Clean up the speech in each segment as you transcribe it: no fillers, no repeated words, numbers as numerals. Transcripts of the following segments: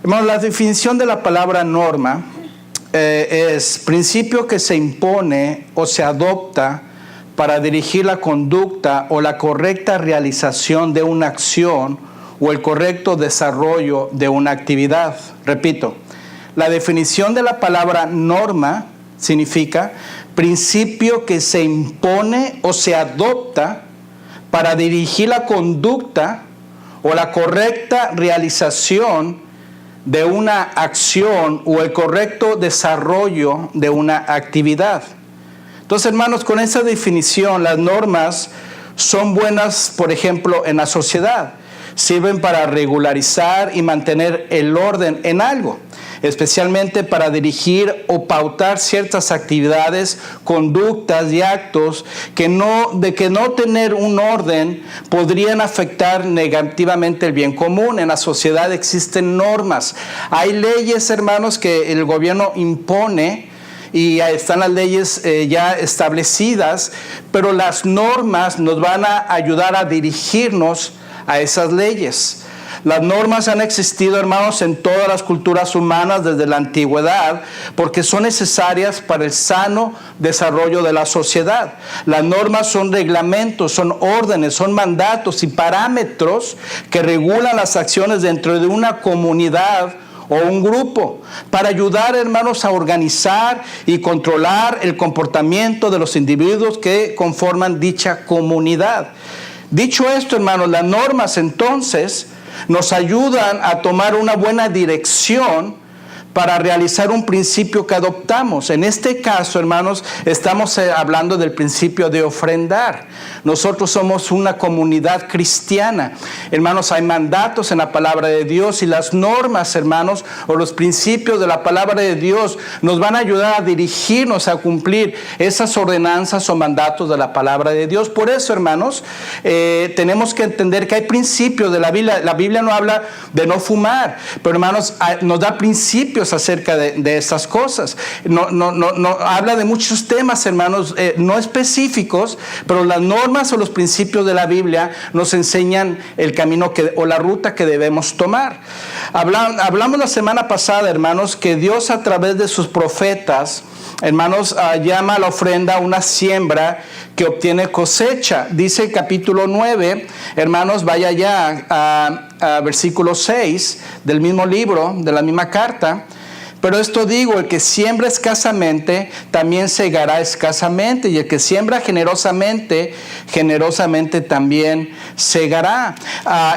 Hermanos, la definición de la palabra norma es principio que se impone o se adopta para dirigir la conducta o la correcta realización de una acción o el correcto desarrollo de una actividad. Repito, la definición de la palabra norma significa principio que se impone o se adopta para dirigir la conducta o la correcta realización de una acción o el correcto desarrollo de una actividad. Entonces, hermanos, con esa definición, las normas son buenas, por ejemplo, en la sociedad. Sirven para regularizar y mantener el orden en algo, especialmente para dirigir o pautar ciertas actividades, conductas y actos que de no tener un orden podrían afectar negativamente el bien común. En la sociedad existen normas. Hay leyes, hermanos, que el gobierno impone y están las leyes ya establecidas, pero las normas nos van a ayudar a dirigirnos a esas leyes. Las normas han existido, hermanos, en todas las culturas humanas desde la antigüedad, porque son necesarias para el sano desarrollo de la sociedad. Las normas son reglamentos, son órdenes, son mandatos y parámetros que regulan las acciones dentro de una comunidad o un grupo, para ayudar, hermanos, a organizar y controlar el comportamiento de los individuos que conforman dicha comunidad. Dicho esto, hermanos, las normas entonces nos ayudan a tomar una buena dirección para realizar un principio que adoptamos. En este caso, hermanos, estamos hablando del principio de ofrendar. Nosotros somos una comunidad cristiana. Hermanos, hay mandatos en la palabra de Dios y las normas, hermanos, o los principios de la palabra de Dios nos van a ayudar a dirigirnos a cumplir esas ordenanzas o mandatos de la palabra de Dios. Por eso, hermanos, tenemos que entender que hay principios de la Biblia. La Biblia no habla de no fumar, pero, hermanos, nos da principios acerca de estas cosas. No habla de muchos temas, hermanos, no específicos, pero las normas o los principios de la Biblia nos enseñan el camino o la ruta que debemos tomar. Hablamos la semana pasada, hermanos, que Dios a través de sus profetas, hermanos, llama a la ofrenda una siembra que obtiene cosecha. Dice el capítulo 9, hermanos, vaya ya a versículo 6 del mismo libro, de la misma carta. Pero esto digo, el que siembra escasamente, también segará escasamente. Y el que siembra generosamente, generosamente también segará.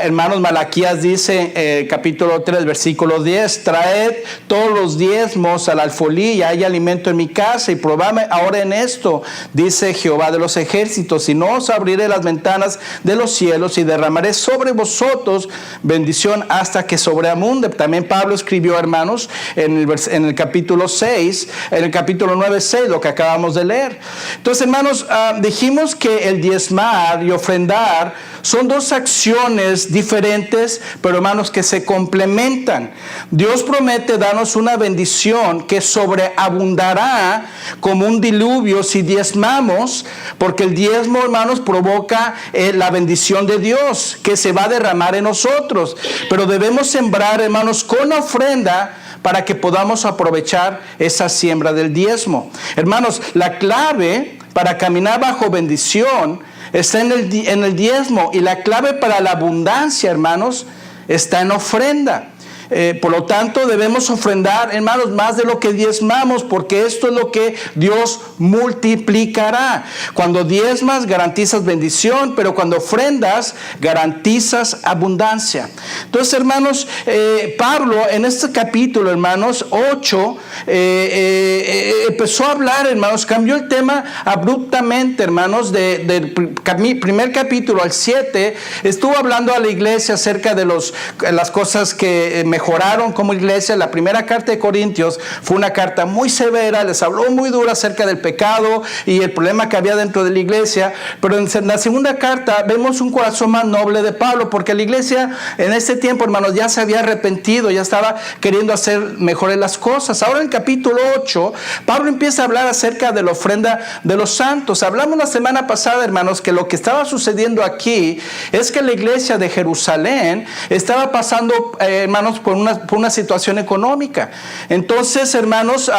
Hermanos, Malaquías dice, capítulo 3, versículo 10, traed todos los diezmos al alfolí y hay alimento en mi casa y probadme ahora en esto, dice Jehová de los ejércitos, y no os abriré las ventanas de los cielos y derramaré sobre vosotros bendición hasta que sobreabunde. También Pablo escribió, hermanos, en el capítulo 6, en el capítulo 9, 6, lo que acabamos de leer. Entonces, hermanos, dijimos que el diezmar y ofrendar son dos acciones diferentes, pero, hermanos, que se complementan. Dios promete darnos una bendición que sobreabundará como un diluvio si diezmamos, porque el diezmo, hermanos, provoca la bendición de Dios que se va a derramar en nosotros. Pero debemos sembrar, hermanos, con la ofrenda para que podamos aprovechar esa siembra del diezmo. Hermanos, la clave para caminar bajo bendición está en el diezmo, y la clave para la abundancia, hermanos, está en ofrenda. Por lo tanto, debemos ofrendar, hermanos, más de lo que diezmamos, porque esto es lo que Dios multiplicará. Cuando diezmas, garantizas bendición, pero cuando ofrendas, garantizas abundancia. Entonces, hermanos, Pablo, en este capítulo, hermanos, 8, empezó a hablar, hermanos, cambió el tema abruptamente, hermanos, del primer capítulo al 7, estuvo hablando a la iglesia acerca de las cosas que mejoraron como iglesia. La primera carta de Corintios fue una carta muy severa, les habló muy dura acerca del pecado y el problema que había dentro de la iglesia, pero en la segunda carta vemos un corazón más noble de Pablo, porque la iglesia en este tiempo, hermanos, ya se había arrepentido, ya estaba queriendo hacer mejores las cosas. Ahora en el capítulo 8, Pablo empieza a hablar acerca de la ofrenda de los santos. Hablamos la semana pasada, hermanos, que lo que estaba sucediendo aquí es que la iglesia de Jerusalén estaba pasando, hermanos, por una situación económica. Entonces, hermanos,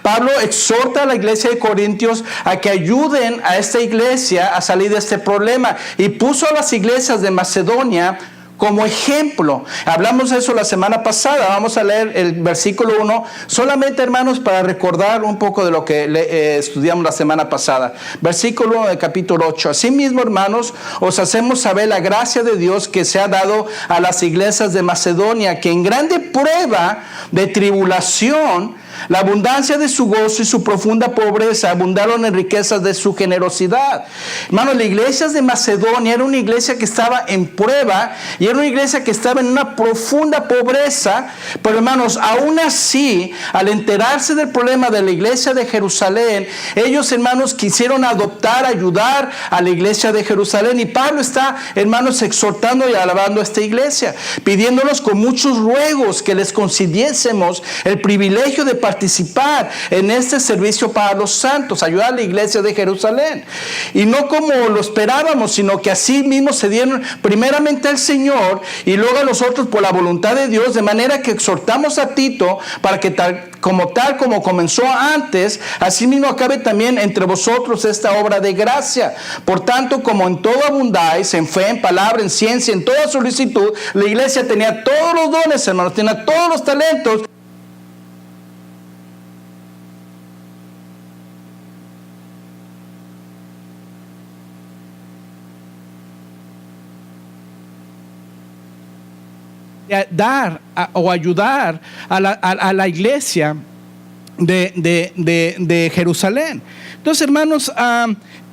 Pablo exhorta a la iglesia de Corintios a que ayuden a esta iglesia a salir de este problema, y puso a las iglesias de Macedonia como ejemplo. Hablamos de eso la semana pasada. Vamos a leer el versículo 1, solamente, hermanos, para recordar un poco de lo que estudiamos la semana pasada. Versículo 1 del capítulo 8. Asimismo, hermanos, os hacemos saber la gracia de Dios que se ha dado a las iglesias de Macedonia, que en grande prueba de tribulación, la abundancia de su gozo y su profunda pobreza abundaron en riquezas de su generosidad. Hermanos, la iglesia de Macedonia era una iglesia que estaba en prueba y era una iglesia que estaba en una profunda pobreza. Pero, hermanos, aún así, al enterarse del problema de la iglesia de Jerusalén, ellos, hermanos, quisieron ayudar a la iglesia de Jerusalén. Y Pablo está, hermanos, exhortando y alabando a esta iglesia, pidiéndonos con muchos ruegos que les concediésemos el privilegio de participar en este servicio para los santos, ayudar a la iglesia de Jerusalén. Y no como lo esperábamos, sino que así mismo se dieron primeramente al Señor y luego a nosotros por la voluntad de Dios, de manera que exhortamos a Tito para que tal como comenzó antes, así mismo acabe también entre vosotros esta obra de gracia. Por tanto, como en todo abundáis, en fe, en palabra, en ciencia, en toda solicitud, la iglesia tenía todos los dones, hermanos, tenía todos los talentos. Dar o ayudar a la iglesia de Jerusalén. Entonces, hermanos,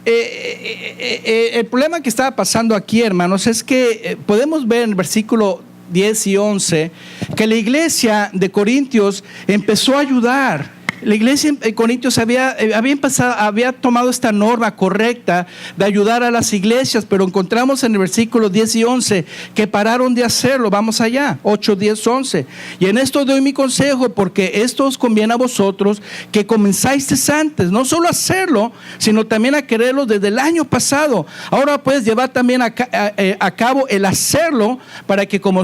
el problema que estaba pasando aquí, hermanos, es que podemos ver en el versículo 10 y 11 que la iglesia de Corintios empezó a ayudar. La iglesia en Corintios había tomado esta norma correcta de ayudar a las iglesias, pero encontramos en el versículo 10 y 11 que pararon de hacerlo. Vamos allá, 8, 10, 11. Y en esto doy mi consejo, porque esto os conviene a vosotros, que comenzáis antes, no solo a hacerlo, sino también a quererlo desde el año pasado. Ahora puedes llevar también a cabo el hacerlo, para que como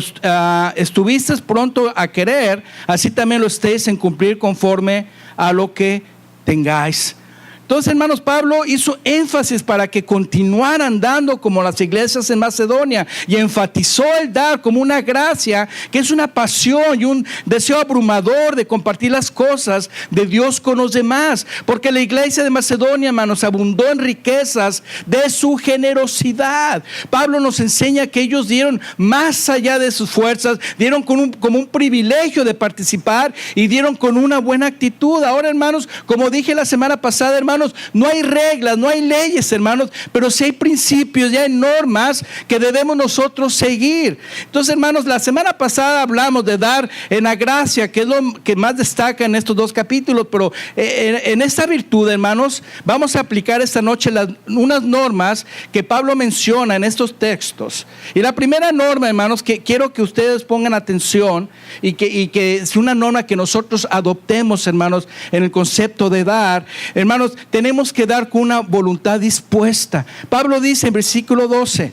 estuviste pronto a querer, así también lo estéis en cumplir conforme a lo que tengáis. Entonces, hermanos, Pablo hizo énfasis para que continuaran dando como las iglesias en Macedonia, y enfatizó el dar como una gracia, que es una pasión y un deseo abrumador de compartir las cosas de Dios con los demás, porque la iglesia de Macedonia, hermanos, abundó en riquezas de su generosidad. Pablo nos enseña que ellos dieron más allá de sus fuerzas, dieron como un privilegio de participar, y dieron con una buena actitud. Ahora, hermanos, como dije la semana pasada, hermanos, no hay reglas, no hay leyes, hermanos, pero sí hay principios, ya hay normas que debemos nosotros seguir. Entonces, hermanos, la semana pasada hablamos de dar en la gracia, que es lo que más destaca en estos dos capítulos, pero en esta virtud, hermanos, vamos a aplicar esta noche unas normas que Pablo menciona en estos textos. Y la primera norma, hermanos, que quiero que ustedes pongan atención, y que es una norma que nosotros adoptemos, hermanos, en el concepto de dar. Hermanos, tenemos que dar con una voluntad dispuesta. Pablo dice en versículo 12: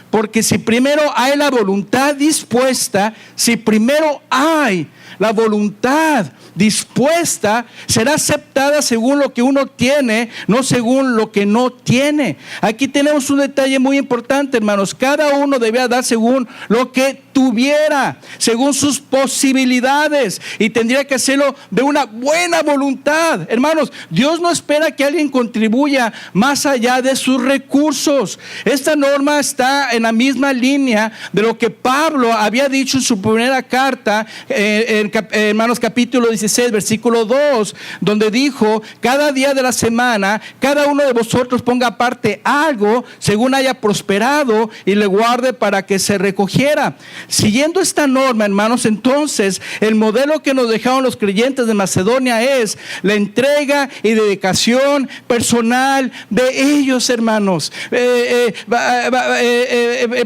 porque si primero hay la voluntad dispuesta, si primero hay la voluntad dispuesta, será aceptada según lo que uno tiene, no según lo que no tiene. Aquí tenemos un detalle muy importante, hermanos. Cada uno debía dar según lo que tuviera, según sus posibilidades, y tendría que hacerlo de una buena voluntad. Hermanos, Dios no espera que alguien contribuya más allá de sus recursos. Esta norma está en la misma línea de lo que Pablo había dicho en su primera carta, hermanos, capítulo 16, versículo 2, donde dijo: cada día de la semana, cada uno de vosotros ponga aparte algo según haya prosperado, y le guarde para que se recogiera. Siguiendo esta norma, hermanos, entonces el modelo que nos dejaron los creyentes de Macedonia es la entrega y dedicación personal de ellos, hermanos.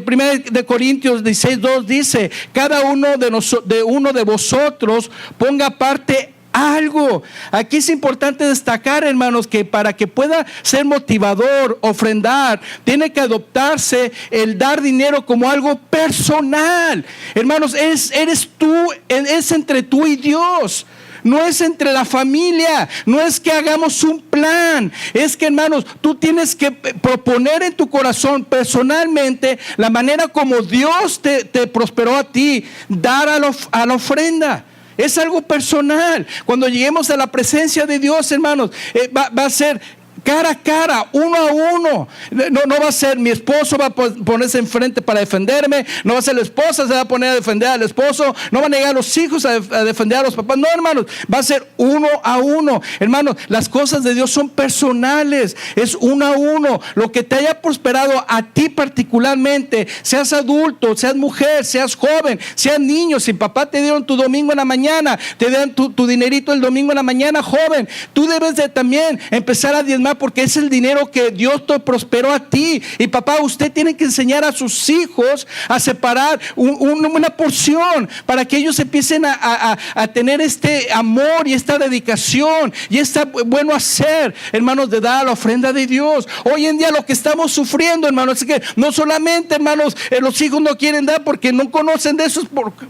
Primero de Corintios 16:2 dice: cada uno de vosotros ponga aparte algo. Aquí es importante destacar, hermanos, que para que pueda ser motivador, ofrendar, tiene que adoptarse el dar dinero como algo personal. Hermanos, eres tú, es entre tú y Dios. No es entre la familia, no es que hagamos un plan, es que, hermanos, tú tienes que proponer en tu corazón personalmente la manera como Dios te prosperó a ti, dar a la ofrenda. Es algo personal. Cuando lleguemos a la presencia de Dios, hermanos, va a ser cara a cara, uno a uno. No va a ser mi esposo va a ponerse enfrente para defenderme, no va a ser la esposa se va a poner a defender al esposo, no van a llegar los hijos a defender a los papás. No, hermanos, va a ser uno a uno. Hermanos, las cosas de Dios son personales, es uno a uno. Lo que te haya prosperado a ti particularmente, seas adulto, seas mujer, seas joven, seas niño, si papá te dieron tu domingo en la mañana, te dan tu dinerito el domingo en la mañana, joven, tú debes de también empezar a diezmar, porque es el dinero que Dios te prosperó a ti. Y papá, usted tiene que enseñar a sus hijos a separar una porción para que ellos empiecen a tener este amor y esta dedicación y este bueno hacer, hermanos, de dar a la ofrenda de Dios. Hoy en día lo que estamos sufriendo, hermanos, es que no solamente, hermanos, los hijos no quieren dar porque no conocen de eso,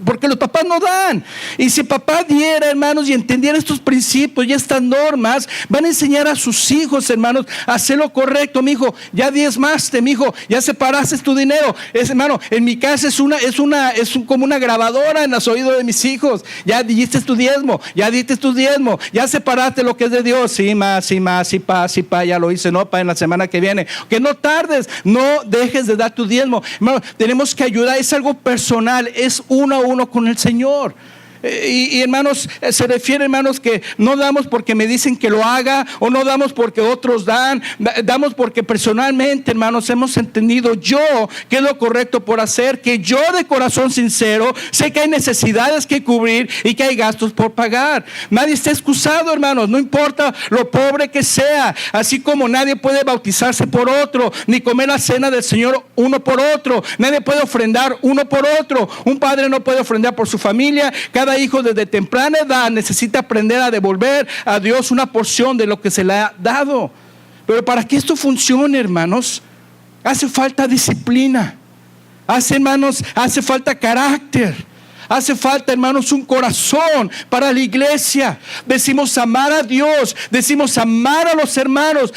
porque los papás no dan. Y si papá diera, hermanos, y entendiera estos principios y estas normas, van a enseñar a sus hijos, hermanos, hacer lo correcto. Mi hijo, ya diezmaste, mi hijo, ya separaste tu dinero. Hermano, en mi casa es como una grabadora en los oídos de mis hijos. Ya diste tu diezmo, ya diste tu diezmo, ya separaste lo que es de Dios. Sí, más, sí, pa, ya lo hice, no, pa, en la semana que viene. Que no tardes, no dejes de dar tu diezmo. Hermano, tenemos que ayudar, es algo personal, es uno a uno con el Señor. Y hermanos, se refiere, hermanos, que no damos porque me dicen que lo haga, o no damos porque otros dan, damos porque personalmente, hermanos, hemos entendido yo que es lo correcto por hacer, que yo de corazón sincero sé que hay necesidades que cubrir y que hay gastos por pagar. Nadie está excusado, hermanos, no importa lo pobre que sea, así como nadie puede bautizarse por otro, ni comer la cena del Señor uno por otro, nadie puede ofrendar uno por otro. Un padre no puede ofrendar por su familia. Cada hijo desde temprana edad necesita aprender a devolver a Dios una porción de lo que se le ha dado. Pero para que esto funcione, hermanos, hace falta disciplina, hace falta carácter, hace falta, hermanos, un corazón para la iglesia. Decimos amar a Dios, decimos amar a los hermanos,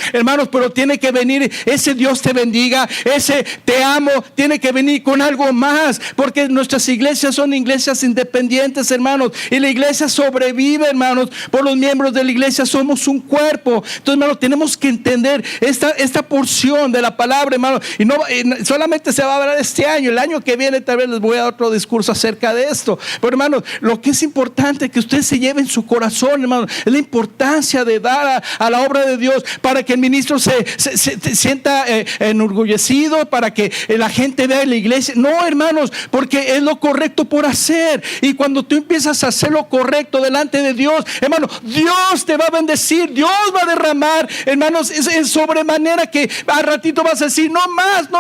pero tiene que venir ese Dios te bendiga, ese te amo, tiene que venir con algo más, porque nuestras iglesias son iglesias independientes, hermanos, y la iglesia sobrevive, hermanos, por los miembros de la iglesia. Somos un cuerpo. Entonces, hermanos, tenemos que entender esta porción de la palabra, hermanos, y no solamente se va a hablar este año. El año que viene tal vez les voy a dar otro discurso acerca de esto. Pero, hermanos, lo que es importante que usted se lleve en su corazón, hermanos, es la importancia de dar a la obra de Dios, para que el ministro se sienta enorgullecido, para que la gente vea en la iglesia. No, hermanos, porque es lo correcto por hacer. Y cuando tú empiezas a hacer lo correcto delante de Dios, hermano, Dios te va a bendecir, Dios va a derramar, hermanos, en sobremanera, que al ratito vas a decir: no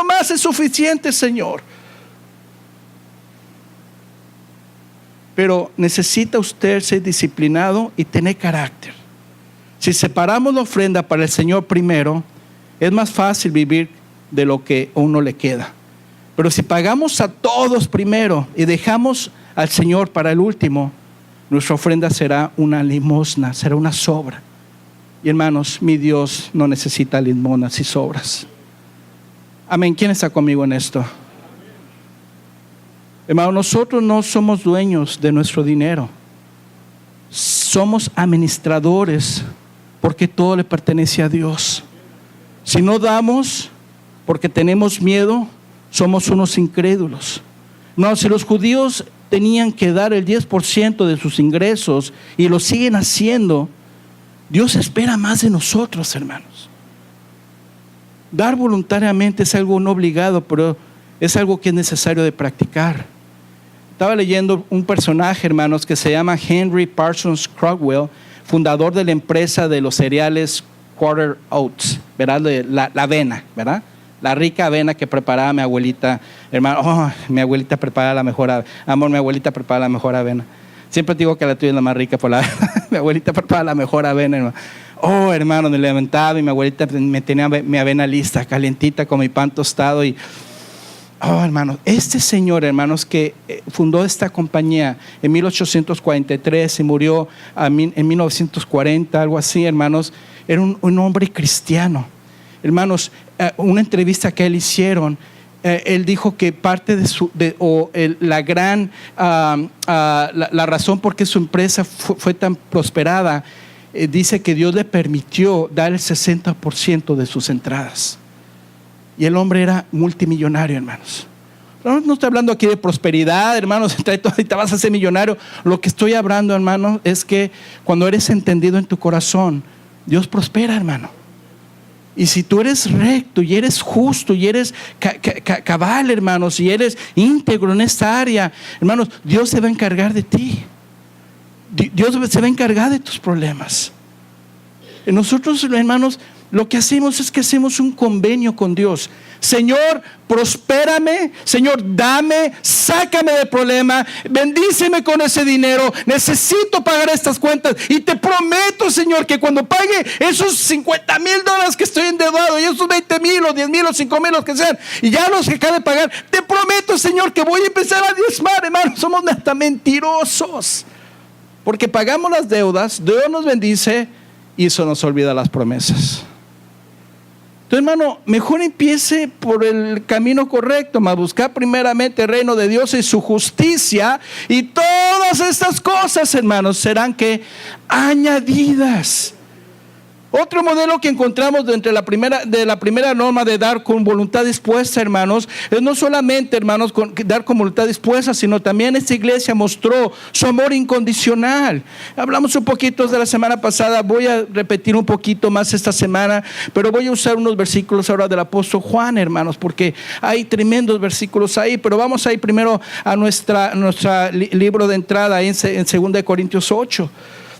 más es suficiente, Señor. Pero necesita usted ser disciplinado y tener carácter. Si separamos la ofrenda para el Señor primero, es más fácil vivir de lo que a uno le queda. Pero si pagamos a todos primero y dejamos al Señor para el último, nuestra ofrenda será una limosna, será una sobra. Y, hermanos, mi Dios no necesita limosnas y sobras. Amén. ¿Quién está conmigo en esto? Hermano, nosotros no somos dueños de nuestro dinero. Somos administradores, porque todo le pertenece a Dios. Si no damos porque tenemos miedo, somos unos incrédulos. No, si los judíos tenían que dar el 10% de sus ingresos y lo siguen haciendo, Dios espera más de nosotros, hermanos. Dar voluntariamente es algo no obligado, pero es algo que es necesario de practicar. Estaba leyendo un personaje, hermanos, que se llama Henry Parsons Crockwell, fundador de la empresa de los cereales Quarter Oats, ¿verdad? La avena, ¿verdad? La rica avena que preparaba mi abuelita, hermano. Mi abuelita prepara la mejor avena. Amor, mi abuelita prepara la mejor avena. Siempre digo que la tuya es la más rica, por la mi abuelita preparaba la mejor avena, hermano. Oh, hermano, me levantaba y mi abuelita me tenía mi avena lista, calientita con mi pan tostado. Y oh, hermanos, este señor, hermanos, que fundó esta compañía en 1843 y murió en 1940, algo así, hermanos, era un hombre cristiano. Hermanos, una entrevista que él hicieron, él dijo que parte la razón por qué su empresa fue tan prosperada, dice que Dios le permitió dar el 60% de sus entradas. Y el hombre era multimillonario, hermanos. No estoy hablando aquí de prosperidad, hermanos, ahorita vas a ser millonario. Lo que estoy hablando, hermano, es que cuando eres entendido en tu corazón, Dios prospera, hermano. Y si tú eres recto y eres justo y eres cabal, hermanos, y eres íntegro en esta área, hermanos, Dios se va a encargar de ti. Dios se va a encargar de tus problemas. Y nosotros, hermanos, lo que hacemos es que hacemos un convenio con Dios. Señor, prospérame, Señor, dame, sácame del problema, bendíceme con ese dinero, necesito pagar estas cuentas y te prometo, Señor, que cuando pague esos $50,000 que estoy endeudado y esos 20,000 o 10,000 o 5,000, los que sean, y ya los que acabe de pagar, te prometo, Señor, que voy a empezar a diezmar, hermanos. Somos hasta mentirosos porque pagamos las deudas, Dios nos bendice y eso nos olvida las promesas. Entonces, hermano, mejor empiece por el camino correcto, más buscar primeramente el reino de Dios y su justicia, y todas estas cosas, hermanos, serán que añadidas. Otro modelo que encontramos de la primera norma de dar con voluntad dispuesta, hermanos, es no solamente, hermanos, dar con voluntad dispuesta, sino también esta iglesia mostró su amor incondicional. Hablamos un poquito de la semana pasada, voy a repetir un poquito más esta semana, pero voy a usar unos versículos ahora del apóstol Juan, hermanos, porque hay tremendos versículos ahí, pero vamos a ir primero a nuestra libro de entrada ahí en 2 Corintios 8.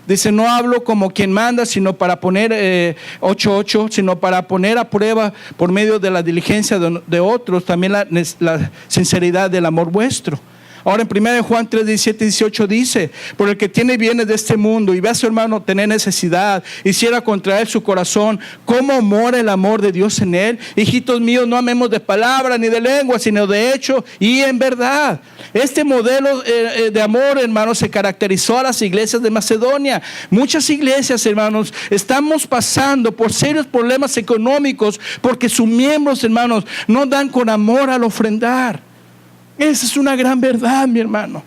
Dice, no hablo como quien manda, sino para poner, 8:8, sino para poner a prueba por medio de la diligencia de otros, también la sinceridad del amor vuestro. Ahora en 1 Juan 3:17-18 dice, por el que tiene bienes de este mundo y ve a su hermano tener necesidad, hiciera contraer su corazón, ¿cómo mora el amor de Dios en él? Hijitos míos, no amemos de palabra ni de lengua, sino de hecho y en verdad. Este modelo de amor, hermanos, se caracterizó a las iglesias de Macedonia. Muchas iglesias, hermanos, estamos pasando por serios problemas económicos porque sus miembros, hermanos, no dan con amor al ofrendar. Esa es una gran verdad, mi hermano.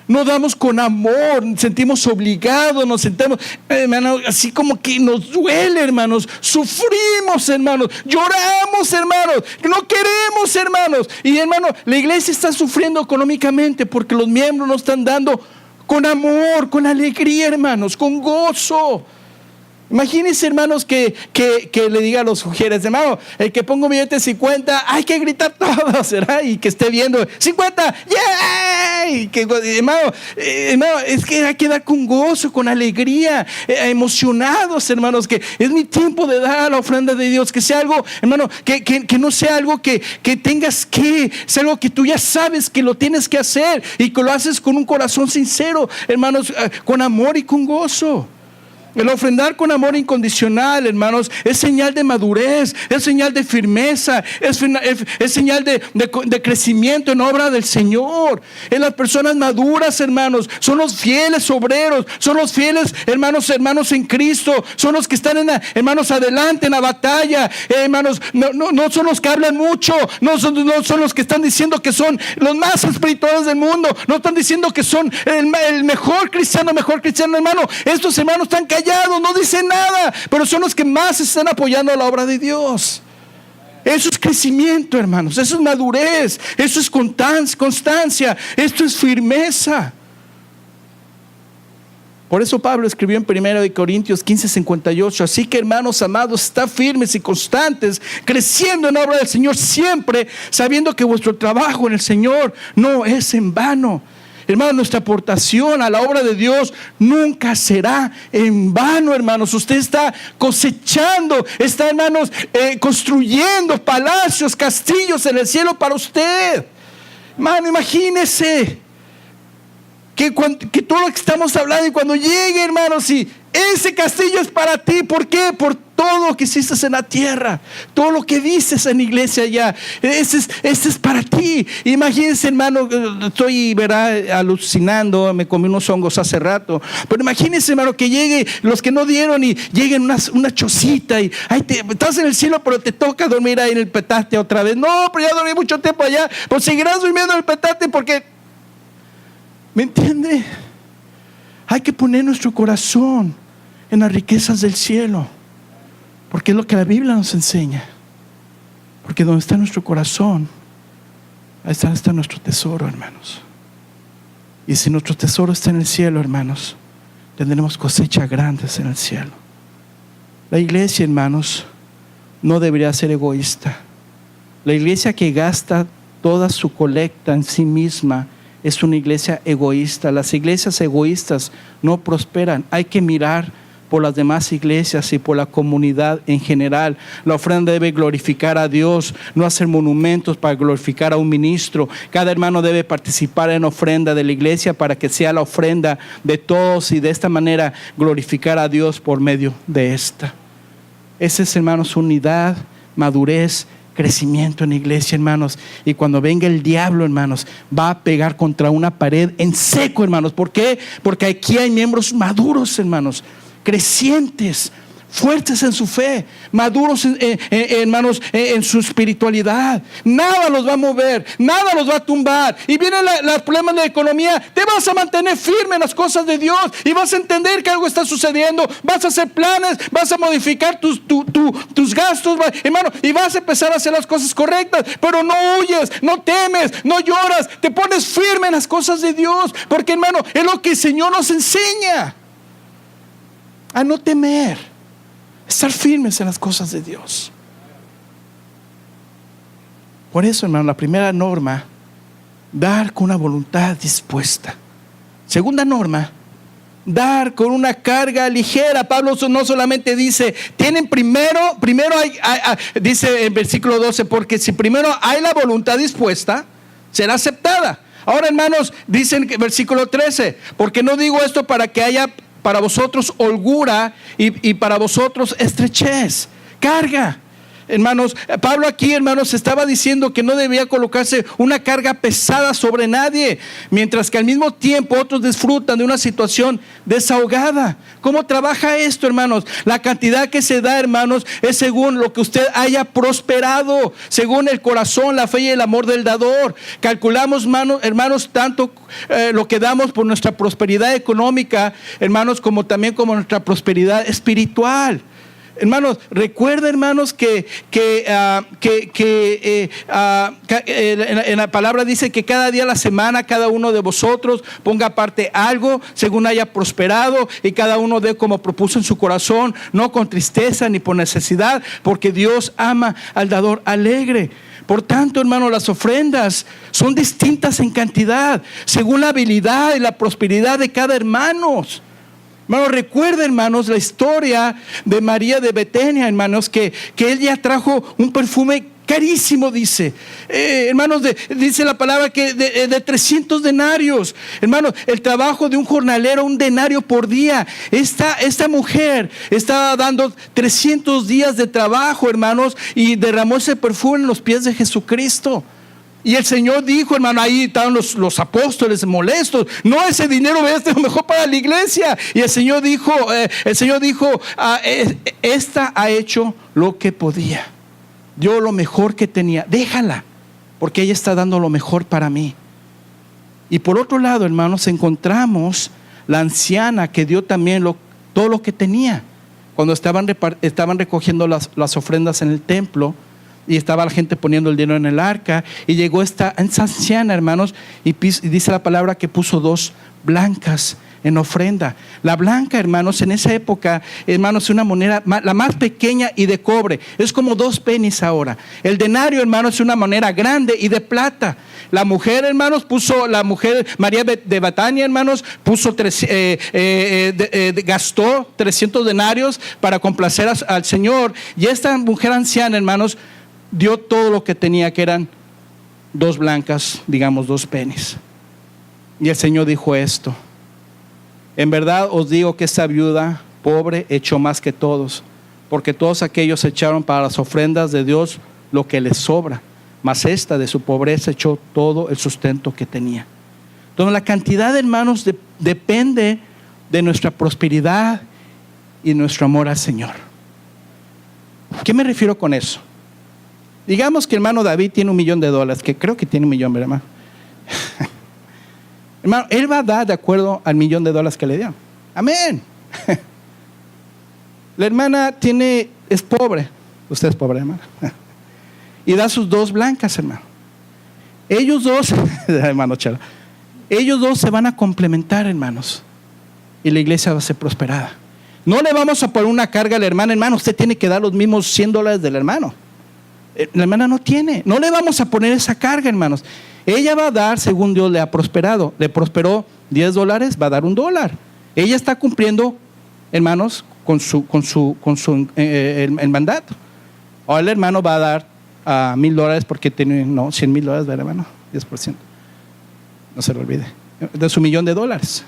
No damos con amor, sentimos obligados, nos sentimos, hermanos, así como que nos duele, hermanos. Sufrimos, hermanos. Lloramos, hermanos. No queremos, hermanos. Y, hermano, la iglesia está sufriendo económicamente porque los miembros no están dando con amor, con alegría, hermanos, con gozo. Imagínense, hermanos, que le diga a los sugieres, hermano, el que ponga un billete de 50, hay que gritar todos, ¿verdad? Y que esté viendo 50, ¡yay! Y que, hermano, es que hay que dar con gozo, con alegría, emocionados, hermanos, que es mi tiempo de dar la ofrenda de Dios, que sea algo, hermano, que no sea algo que tengas que, sea algo que tú ya sabes que lo tienes que hacer y que lo haces con un corazón sincero, hermanos, con amor y con gozo. El ofrendar con amor incondicional, hermanos, es señal de madurez, es señal de firmeza, es señal de crecimiento en obra del Señor. En las personas maduras, hermanos, son los fieles obreros, son los fieles hermanos en Cristo, son los que están hermanos, adelante en la batalla, hermanos, no son los que hablan mucho, no son los que están diciendo que son los más espirituales del mundo, no están diciendo que son el mejor cristiano, hermano. Estos hermanos están callados, no dicen nada, pero son los que más están apoyando a la obra de Dios. Eso es crecimiento, hermanos, eso es madurez, eso es constancia, esto es firmeza. Por eso Pablo escribió en 1 Corintios 15:58, así que, hermanos amados, está firmes y constantes, creciendo en la obra del Señor siempre, sabiendo que vuestro trabajo en el Señor no es en vano. Hermanos, nuestra aportación a la obra de Dios nunca será en vano, hermanos. Usted está cosechando, está, hermanos, construyendo palacios, castillos en el cielo para usted. Hermano, imagínese. que todo lo que estamos hablando, y cuando llegue, hermanos, y ese castillo es para ti. ¿Por qué? Por todo lo que hiciste en la tierra, todo lo que dices en la iglesia allá, ese es para ti. Imagínense, hermano, estoy, ¿verdad?, alucinando, me comí unos hongos hace rato, pero imagínense, hermano, que llegue los que no dieron y lleguen una chocita y estás en el cielo, pero te toca dormir ahí en el petate otra vez. No, pero ya dormí mucho tiempo allá, pues seguirás durmiendo en el petate porque, ¿me entiende? Hay que poner nuestro corazón en las riquezas del cielo, porque es lo que la Biblia nos enseña. Porque donde está nuestro corazón, ahí está nuestro tesoro, hermanos. Y si nuestro tesoro está en el cielo, hermanos, tendremos cosechas grandes en el cielo. La iglesia, hermanos, no debería ser egoísta. La iglesia que gasta toda su colecta en sí misma es una iglesia egoísta. Las iglesias egoístas no prosperan. Hay que mirar por las demás iglesias y por la comunidad en general. La ofrenda debe glorificar a Dios, no hacer monumentos para glorificar a un ministro. Cada hermano debe participar en ofrenda de la iglesia para que sea la ofrenda de todos, y de esta manera glorificar a Dios por medio de esta. Esa es, hermanos, unidad, madurez, crecimiento en la iglesia, hermanos. Y cuando venga el diablo, hermanos, va a pegar contra una pared en seco, hermanos. ¿Por qué? Porque aquí hay miembros maduros, hermanos, crecientes, fuertes en su fe, maduros, hermanos, en su espiritualidad. Nada los va a mover, nada los va a tumbar. Y vienen los problemas de la economía, te vas a mantener firme en las cosas de Dios y vas a entender que algo está sucediendo. Vas a hacer planes, vas a modificar tus gastos, hermano, y vas a empezar a hacer las cosas correctas. Pero no huyes, no temes, no lloras, te pones firme en las cosas de Dios, porque, hermano, es lo que el Señor nos enseña, a no temer, estar firmes en las cosas de Dios. Por eso, hermano, la primera norma, dar con una voluntad dispuesta. Segunda norma, dar con una carga ligera. Pablo no solamente dice, tienen primero dice en versículo 12, porque si primero hay la voluntad dispuesta, será aceptada. Ahora, hermanos, dice en versículo 13, porque no digo esto para que haya para vosotros holgura y para vosotros estrechez, carga. Hermanos, Pablo aquí, hermanos, estaba diciendo que no debía colocarse una carga pesada sobre nadie, mientras que al mismo tiempo otros disfrutan de una situación desahogada. ¿Cómo trabaja esto, hermanos? La cantidad que se da, hermanos, es según lo que usted haya prosperado, según el corazón, la fe y el amor del dador. Calculamos, hermanos, tanto lo que damos por nuestra prosperidad económica, hermanos, como también como nuestra prosperidad espiritual. Hermanos, recuerda, hermanos, que en la palabra dice que cada día de la semana cada uno de vosotros ponga aparte algo según haya prosperado, y cada uno dé como propuso en su corazón, no con tristeza ni por necesidad, porque Dios ama al dador alegre. Por tanto, hermanos, las ofrendas son distintas en cantidad según la habilidad y la prosperidad de cada hermano. Hermanos, recuerden, hermanos, la historia de María de Betania, hermanos, que ella trajo un perfume carísimo, dice. Hermanos, dice la palabra que de 300 denarios. Hermanos, el trabajo de un jornalero, un denario por día. Esta mujer estaba dando 300 días de trabajo, hermanos, y derramó ese perfume en los pies de Jesucristo. Y el Señor dijo, hermano, ahí estaban los apóstoles molestos, no, ese dinero es lo mejor para la iglesia. Y el Señor dijo, esta ha hecho lo que podía, dio lo mejor que tenía, déjala, porque ella está dando lo mejor para mí. Y por otro lado, hermanos, encontramos la anciana que dio también todo lo que tenía. Cuando estaban recogiendo las ofrendas en el templo, y estaba la gente poniendo el dinero en el arca, y llegó esta anciana, hermanos, y dice la palabra que puso 2 blancas en ofrenda. La blanca, hermanos, en esa época, hermanos, es una moneda la más pequeña y de cobre, es como 2 pennies ahora. El denario, hermanos, es una moneda grande y de plata. La mujer, hermanos, María de Betania, hermanos, gastó 300 denarios para complacer al Señor. Y esta mujer anciana, hermanos, dio todo lo que tenía, que eran 2 blancas, digamos 2 pennies. Y el Señor dijo esto: en verdad os digo que esta viuda pobre echó más que todos, porque todos aquellos echaron para las ofrendas de Dios lo que les sobra, mas esta de su pobreza echó todo el sustento que tenía. Entonces la cantidad, hermanos, depende de nuestra prosperidad y nuestro amor al Señor. ¿Qué me refiero con eso? Digamos que el hermano David tiene $1,000,000, que creo que tiene 1,000,000, ¿verdad? Hermano, él va a dar de acuerdo al $1,000,000 que le dio. Amén. La hermana es pobre. Usted es pobre, hermana. Y da sus 2 blancas, hermano. Ellos dos, hermano Chela, ellos dos se van a complementar, hermanos. Y la iglesia va a ser prosperada. No le vamos a poner una carga a la hermana. Hermano, usted tiene que dar los mismos $100 del hermano. La hermana no tiene. No le vamos a poner esa carga, hermanos. Ella va a dar según Dios le ha prosperado. Le prosperó $10, va a dar $1. Ella está cumpliendo, hermanos, con el mandato. Ahora el hermano va a dar $1,000 porque tiene $100,000, ¿verdad, hermano? 10%. No se lo olvide. De su $1,000,000.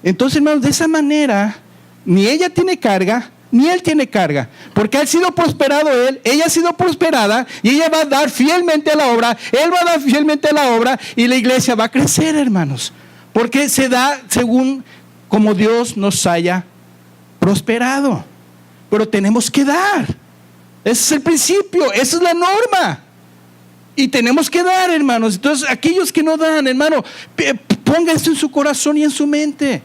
Entonces, hermanos, de esa manera, ni ella tiene carga, ni él tiene carga, porque ha sido prosperado él, ella ha sido prosperada, y ella va a dar fielmente a la obra, él va a dar fielmente a la obra, y la iglesia va a crecer, hermanos, porque se da según como Dios nos haya prosperado. Pero tenemos que dar. Ese es el principio, esa es la norma. Y tenemos que dar, hermanos. Entonces, aquellos que no dan, hermano, ponga esto en su corazón y en su mente.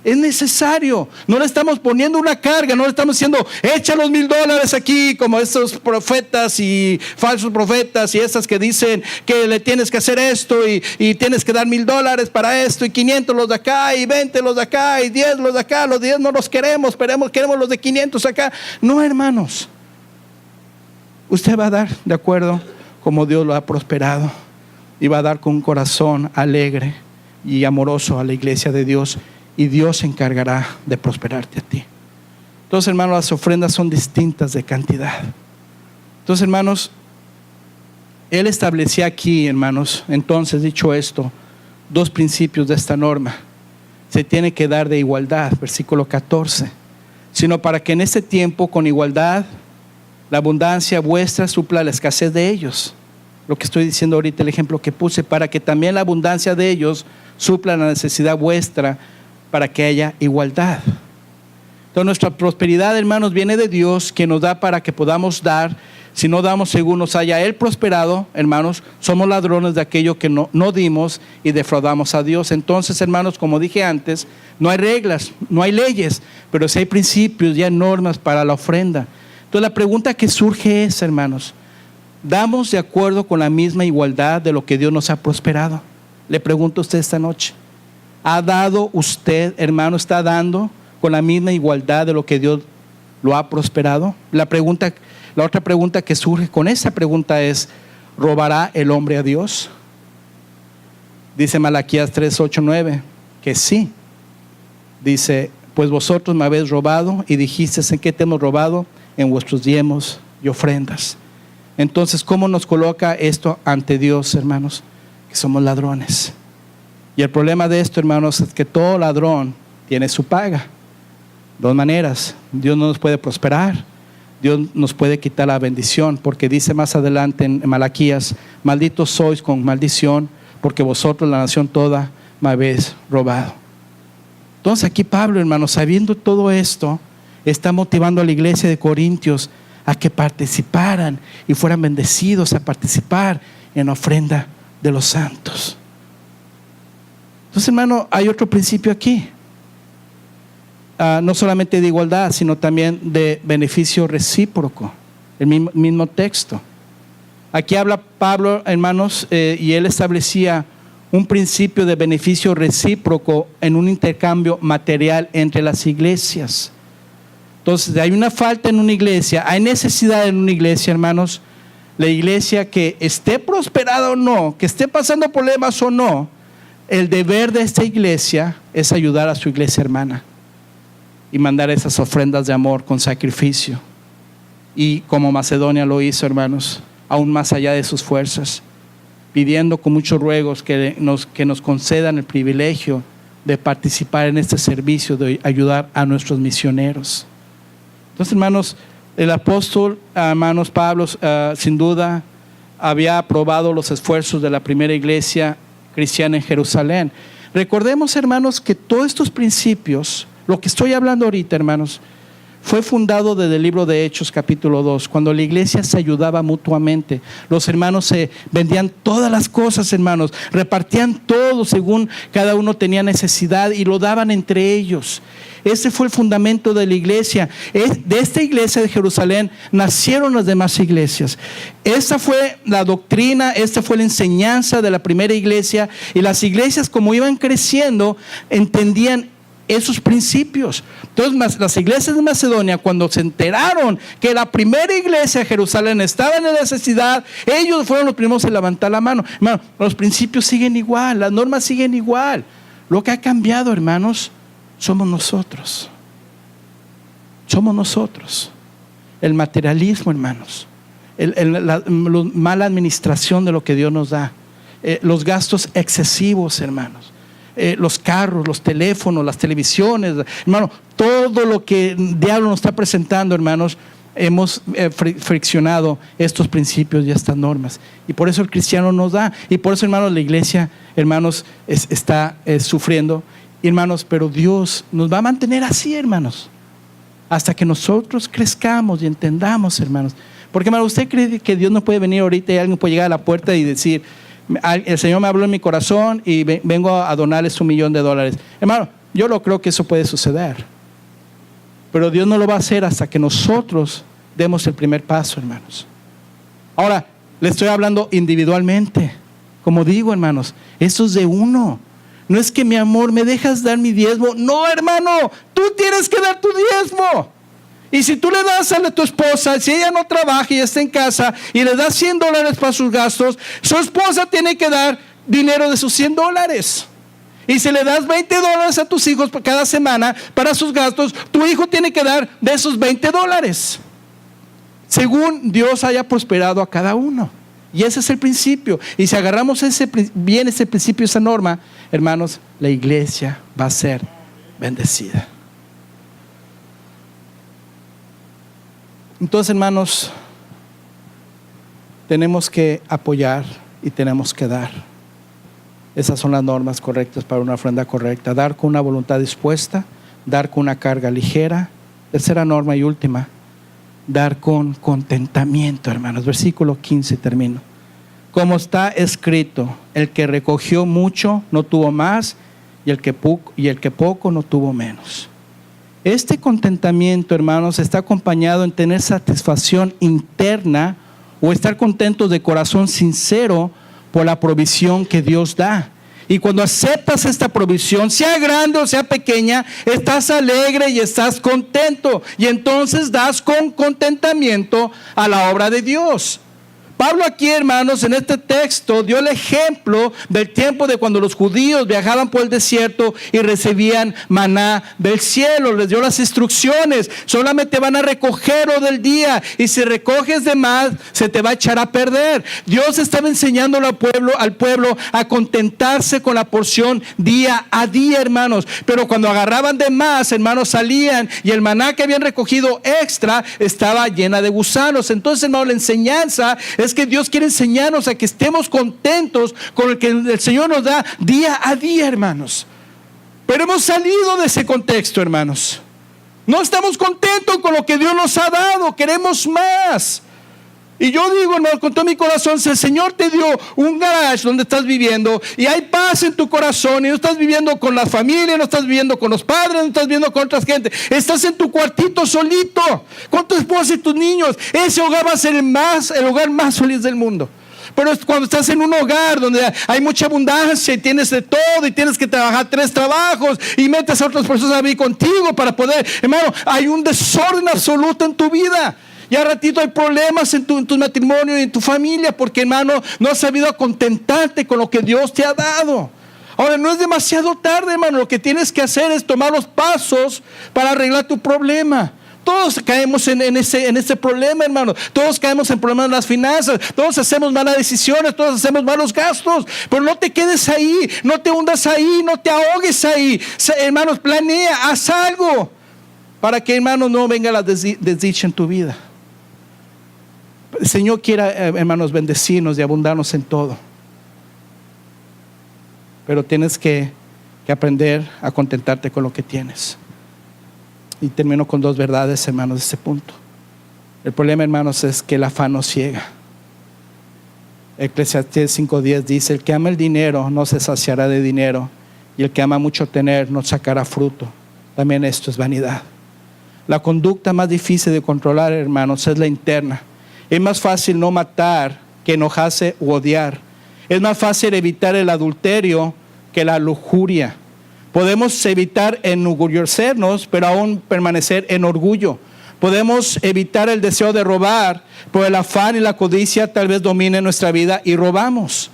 Es necesario. No le estamos poniendo una carga, no le estamos diciendo, echa los $1,000 aquí, como estos profetas y falsos profetas y esas que dicen que le tienes que hacer esto y tienes que dar $1,000 para esto, y 500 los de acá, y 20 los de acá, y 10 los de acá. Los 10 no los queremos, queremos los de 500 acá. No, hermanos. Usted va a dar de acuerdo como Dios lo ha prosperado, y va a dar con un corazón alegre y amoroso a la iglesia de Dios, y Dios se encargará de prosperarte a ti. Entonces, hermanos, las ofrendas son distintas de cantidad. Entonces, hermanos, Él establecía aquí, hermanos, entonces, dicho esto, 2 principios de esta norma. Se tiene que dar de igualdad, versículo 14, sino para que en este tiempo con igualdad la abundancia vuestra supla la escasez de ellos. Lo que estoy diciendo ahorita, el ejemplo que puse, para que también la abundancia de ellos supla la necesidad vuestra, para que haya igualdad. Entonces nuestra prosperidad, hermanos, viene de Dios, que nos da para que podamos dar. Si no damos según nos haya Él prosperado, hermanos, somos ladrones de aquello que no dimos y defraudamos a Dios. Entonces, hermanos, como dije antes, no hay reglas, no hay leyes, pero sí hay principios y hay normas para la ofrenda. Entonces la pregunta que surge es, hermanos, ¿damos de acuerdo con la misma igualdad de lo que Dios nos ha prosperado? Le pregunto a usted esta noche. ¿Ha dado usted, hermano, está dando con la misma igualdad de lo que Dios lo ha prosperado? La otra pregunta que surge con esa pregunta es, ¿robará el hombre a Dios? Dice Malaquías 3:8-9 que sí. Dice, pues vosotros me habéis robado, y dijisteis, ¿en qué te hemos robado? En vuestros diezmos y ofrendas. Entonces, ¿cómo nos coloca esto ante Dios, hermanos? Que somos ladrones. Y el problema de esto, hermanos, es que todo ladrón tiene su paga. 2 maneras. Dios no nos puede prosperar. Dios nos puede quitar la bendición, porque dice más adelante en Malaquías, malditos sois con maldición, porque vosotros, la nación toda, me habéis robado. Entonces aquí Pablo, hermanos, sabiendo todo esto, está motivando a la iglesia de Corintios a que participaran y fueran bendecidos a participar en la ofrenda de los santos. Entonces, hermano, hay otro principio aquí. No solamente de igualdad, sino también de beneficio recíproco. El mismo texto. Aquí habla Pablo, hermanos, y él establecía un principio de beneficio recíproco en un intercambio material entre las iglesias. Entonces, hay una falta en una iglesia, hay necesidad en una iglesia, hermanos. La iglesia, que esté prosperada o no, que esté pasando problemas o no, el deber de esta iglesia es ayudar a su iglesia hermana y mandar esas ofrendas de amor con sacrificio. Y como Macedonia lo hizo, hermanos, aún más allá de sus fuerzas. pidiendo con muchos ruegos que nos concedan el privilegio de participar en este servicio, de ayudar a nuestros misioneros. Entonces, hermanos, el apóstol, hermanos, Pablo, sin duda, había aprobado los esfuerzos de la primera iglesia cristiana en Jerusalén. Recordemos, hermanos, que todos estos principios, lo que estoy hablando ahorita, hermanos, fue fundado desde el libro de Hechos capítulo 2, cuando la iglesia se ayudaba mutuamente. Los hermanos se vendían todas las cosas, hermanos, repartían todo según cada uno tenía necesidad y lo daban entre ellos. Ese fue el fundamento de la iglesia. De esta iglesia de Jerusalén nacieron las demás iglesias. Esta fue la doctrina, esta fue la enseñanza de la primera iglesia, y las iglesias, como iban creciendo, entendían esos principios. Entonces, las iglesias de Macedonia, cuando se enteraron que la primera iglesia de Jerusalén estaba en necesidad, ellos fueron los primeros en levantar la mano. Hermano, los principios siguen igual, las normas siguen igual. Lo que ha cambiado, hermanos, somos nosotros. Somos nosotros. El materialismo, hermanos. La mala administración de lo que Dios nos da. Los gastos excesivos, hermanos. Los carros, los teléfonos, las televisiones, hermano, todo lo que el diablo nos está presentando, hermanos, hemos friccionado estos principios y estas normas, y por eso el cristiano nos da, y por eso, hermanos, la iglesia, hermanos, está sufriendo, hermanos, pero Dios nos va a mantener así, hermanos, hasta que nosotros crezcamos y entendamos, hermanos. Porque, hermano, ¿usted cree que Dios no puede venir ahorita y alguien puede llegar a la puerta y decir: el Señor me habló en mi corazón y vengo a donarles $1 millón? Hermano, yo no creo que eso puede suceder, pero Dios no lo va a hacer hasta que nosotros demos el primer paso, hermanos. Ahora, le estoy hablando individualmente. Como digo, hermanos, eso es de uno. No es que, mi amor, ¿me dejas dar mi diezmo? No, hermano, tú tienes que dar tu diezmo. Y si tú le das a tu esposa, si ella no trabaja y está en casa, y le das $100 para sus gastos, su esposa tiene que dar dinero de sus $100. Y si le das $20 a tus hijos cada semana para sus gastos, tu hijo tiene que dar de esos $20, según Dios haya prosperado a cada uno. Y ese es el principio. Y si agarramos bien ese principio, esa norma, hermanos, la iglesia va a ser bendecida. Entonces, hermanos, tenemos que apoyar y tenemos que dar. Esas son las normas correctas para una ofrenda correcta. Dar con una voluntad dispuesta, dar con una carga ligera. Tercera norma y última, dar con contentamiento, hermanos. Versículo 15, termino. Como está escrito: el que recogió mucho no tuvo más, y el que poco no tuvo menos. Este contentamiento, hermanos, está acompañado en tener satisfacción interna o estar contentos de corazón sincero por la provisión que Dios da. Y cuando aceptas esta provisión, sea grande o sea pequeña, estás alegre y estás contento. Y entonces das con contentamiento a la obra de Dios. Pablo aquí, hermanos, en este texto dio el ejemplo del tiempo de cuando los judíos viajaban por el desierto y recibían maná del cielo. Les dio las instrucciones: solamente van a recogerlo del día, y si recoges de más, se te va a echar a perder. Dios estaba enseñando al pueblo a contentarse con la porción día a día, hermanos. Pero cuando agarraban de más, hermanos, salían y el maná que habían recogido extra estaba llena de gusanos. Entonces, hermanos, la enseñanza es que Dios quiere enseñarnos a que estemos contentos con el que el Señor nos da día a día, hermanos. Pero hemos salido de ese contexto, hermanos. No estamos contentos con lo que Dios nos ha dado, queremos más. Y yo digo, hermano, con todo mi corazón, si el Señor te dio un garage donde estás viviendo y hay paz en tu corazón, y no estás viviendo con la familia, no estás viviendo con los padres, no estás viviendo con otras gente, estás en tu cuartito solito con tu esposa y tus niños, ese hogar va a ser el hogar más feliz del mundo. Pero cuando estás en un hogar donde hay mucha abundancia y tienes de todo y tienes que trabajar 3 trabajos y metes a otras personas a vivir contigo para poder, hermano, hay un desorden absoluto en tu vida. Y al ratito hay problemas en tu matrimonio y en tu familia, porque, hermano, no has sabido contentarte con lo que Dios te ha dado. Ahora, no es demasiado tarde, hermano. Lo que tienes que hacer es tomar los pasos para arreglar tu problema. todos caemos en ese problema, hermanos. Todos caemos en problemas de las finanzas. Todos hacemos malas decisiones, todos hacemos malos gastos. Pero no te quedes ahí, no te hundas ahí, no te ahogues ahí. Hermanos, planea, haz algo para que, hermanos, no venga la desdicha en tu vida. El Señor quiera, hermanos, bendecirnos y abundarnos en todo. Pero tienes que aprender a contentarte con lo que tienes. Y termino con 2 verdades, hermanos, de este punto. El problema, hermanos, es que el afán nos ciega. Eclesiastés 5:10 dice: el que ama el dinero no se saciará de dinero, y el que ama mucho tener no sacará fruto. También esto es vanidad. La conducta más difícil de controlar, hermanos, es la interna. Es más fácil no matar que enojarse u odiar. Es más fácil evitar el adulterio que la lujuria. Podemos evitar enorgullecernos, pero aún permanecer en orgullo. Podemos evitar el deseo de robar, pero el afán y la codicia tal vez dominen nuestra vida y robamos.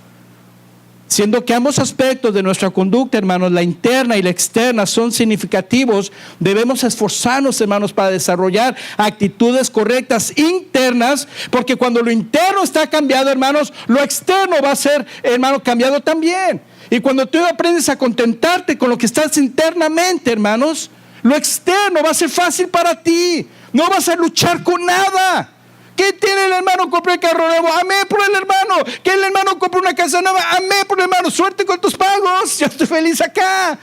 Siendo que ambos aspectos de nuestra conducta, hermanos, la interna y la externa, son significativos, debemos esforzarnos, hermanos, para desarrollar actitudes correctas internas, porque cuando lo interno está cambiado, hermanos, lo externo va a ser, hermano, cambiado también. Y cuando tú aprendes a contentarte con lo que estás internamente, hermanos, lo externo va a ser fácil para ti. No vas a luchar con nada. ¿Qué tiene el hermano? Compré el carro nuevo. Amén por el hermano. Que el hermano compre una casa nueva. Amén por el hermano. Suerte con tus pagos. Yo estoy feliz acá.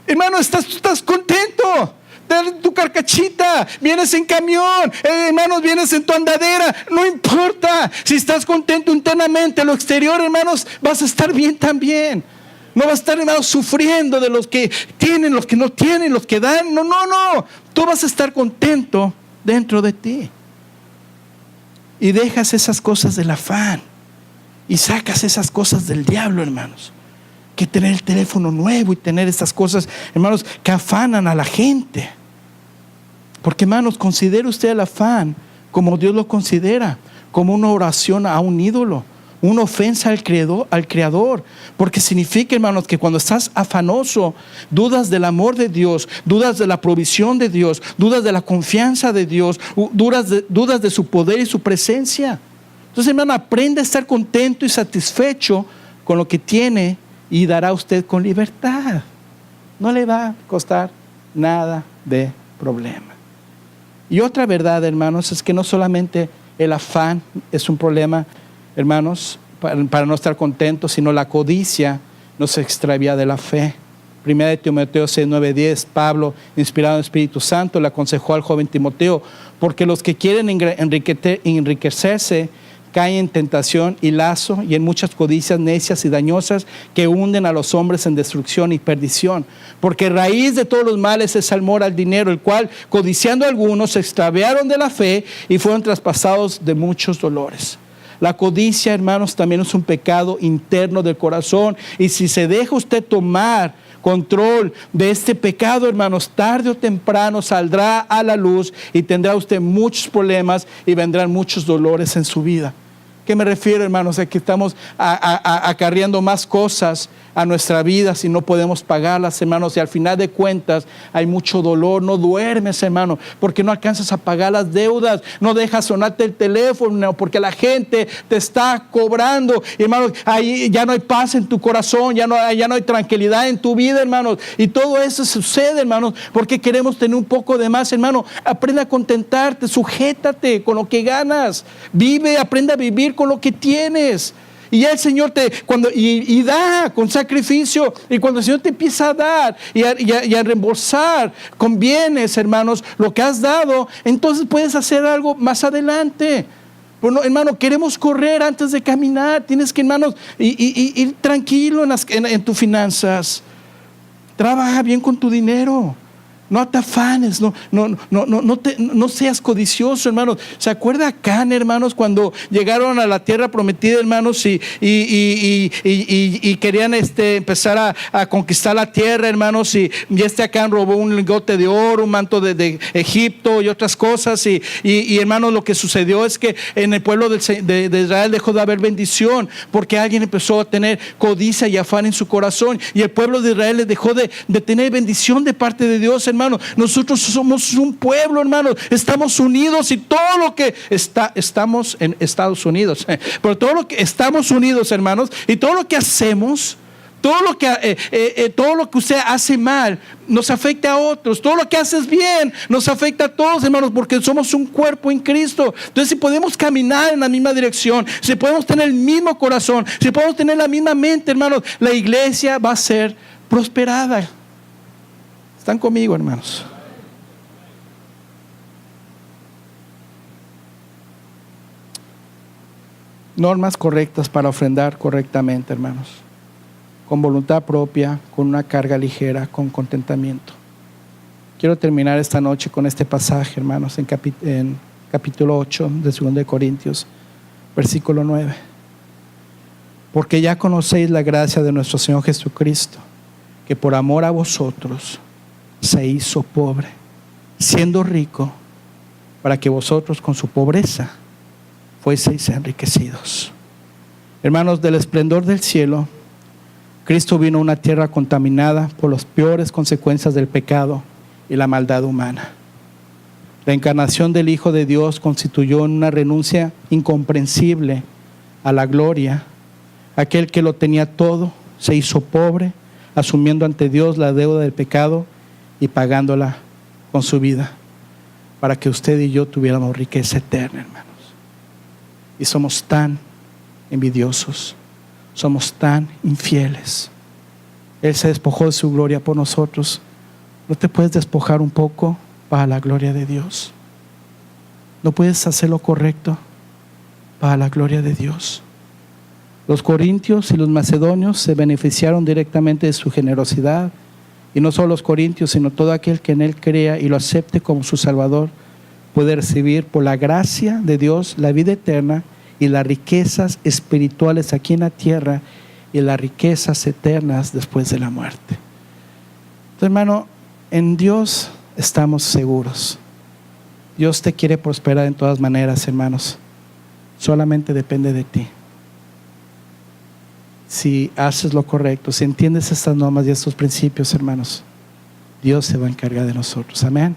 Hermano, estás contento. Dale tu carcachita. Vienes en camión. Hermanos, vienes en tu andadera. No importa. Si estás contento internamente, lo exterior, hermanos, vas a estar bien también. No vas a estar, hermanos, sufriendo de los que tienen, los que no tienen, los que dan. No. Tú vas a estar contento dentro de ti. Y dejas esas cosas del afán y sacas esas cosas del diablo, hermanos. Que tener el teléfono nuevo y tener estas cosas, hermanos, que afanan a la gente. Porque, hermanos, considere usted el afán como Dios lo considera, como una oración a un ídolo, una ofensa al Creador. Porque significa, hermanos, que cuando estás afanoso, dudas del amor de Dios, dudas de la provisión de Dios, dudas de la confianza de Dios, dudas de su poder y su presencia. Entonces, hermano, aprende a estar contento y satisfecho con lo que tiene y dará usted con libertad. No le va a costar nada de problema. Y otra verdad, hermanos, es que no solamente el afán es un problema, hermanos, para no estar contentos, sino la codicia nos extravía de la fe. 1 Timoteo 6:9-10, Pablo, inspirado en el Espíritu Santo, le aconsejó al joven Timoteo: porque los que quieren enriquecerse caen en tentación y lazo y en muchas codicias necias y dañosas que hunden a los hombres en destrucción y perdición. Porque raíz de todos los males es el amor al dinero, el cual, codiciando algunos, se extraviaron de la fe y fueron traspasados de muchos dolores. La codicia, hermanos, también es un pecado interno del corazón. Y si se deja usted tomar control de este pecado, hermanos, tarde o temprano saldrá a la luz y tendrá usted muchos problemas y vendrán muchos dolores en su vida. ¿Qué me refiero, hermanos? A que estamos acarreando más cosas a nuestra vida si no podemos pagarlas, hermanos, y al final de cuentas hay mucho dolor. No duermes, hermano, porque no alcanzas a pagar las deudas, no dejas sonarte el teléfono porque la gente te está cobrando, hermanos. Ahí ya no hay paz en tu corazón, ya no hay tranquilidad en tu vida, hermanos, y todo eso sucede, hermanos, porque queremos tener un poco de más. Hermano, aprende a contentarte, sujétate con lo que ganas, aprende a vivir con lo que tienes. Y el Señor y da con sacrificio. Y cuando el Señor te empieza a dar y a reembolsar con bienes, hermanos, lo que has dado, entonces puedes hacer algo más adelante. Bueno, hermano, queremos correr antes de caminar. Tienes que, hermanos, ir tranquilo en tus finanzas. Trabaja bien con tu dinero. No te afanes, no seas codicioso, hermanos. ¿Se acuerda Can, hermanos, cuando llegaron a la tierra prometida, hermanos, y querían empezar a conquistar la tierra, hermanos, y Can robó un lingote de oro, un manto de Egipto y otras cosas, y hermanos, lo que sucedió es que en el pueblo de Israel dejó de haber bendición, porque alguien empezó a tener codicia y afán en su corazón, y el pueblo de Israel dejó de tener bendición de parte de Dios, hermanos. hermanos. Nosotros somos un pueblo, hermanos. Estamos unidos y todo lo que estamos en Estados Unidos, pero todo lo que estamos unidos, hermanos, y todo lo que hacemos, todo lo que usted hace mal nos afecta a otros. Todo lo que haces bien nos afecta a todos, hermanos, porque somos un cuerpo en Cristo. Entonces, si podemos caminar en la misma dirección, si podemos tener el mismo corazón, si podemos tener la misma mente, hermanos, la iglesia va a ser prosperada. ¿Están conmigo, hermanos? Normas correctas para ofrendar correctamente, hermanos. Con voluntad propia, con una carga ligera, con contentamiento. Quiero terminar esta noche con este pasaje, hermanos, en capítulo 8 de 2 de Corintios, versículo 9. Porque ya conocéis la gracia de nuestro Señor Jesucristo, que por amor a vosotros se hizo pobre, siendo rico, para que vosotros con su pobreza fueseis enriquecidos. Hermanos, del esplendor del cielo, Cristo vino a una tierra contaminada por las peores consecuencias del pecado y la maldad humana. La encarnación del Hijo de Dios constituyó una renuncia incomprensible a la gloria. Aquel que lo tenía todo se hizo pobre, asumiendo ante Dios la deuda del pecado y pagándola con su vida, para que usted y yo tuviéramos riqueza eterna, hermanos. Y somos tan envidiosos, somos tan infieles. Él se despojó de su gloria por nosotros. ¿No te puedes despojar un poco para la gloria de Dios? ¿No puedes hacer lo correcto para la gloria de Dios? Los corintios y los macedonios se beneficiaron directamente de su generosidad. Y no solo los corintios, sino todo aquel que en Él crea y lo acepte como su Salvador puede recibir por la gracia de Dios la vida eterna y las riquezas espirituales aquí en la tierra y las riquezas eternas después de la muerte. Entonces, hermano, en Dios estamos seguros. Dios te quiere prosperar en todas maneras, hermanos. Solamente depende de ti. Si haces lo correcto, si entiendes estas normas y estos principios, hermanos, Dios se va a encargar de nosotros. Amén.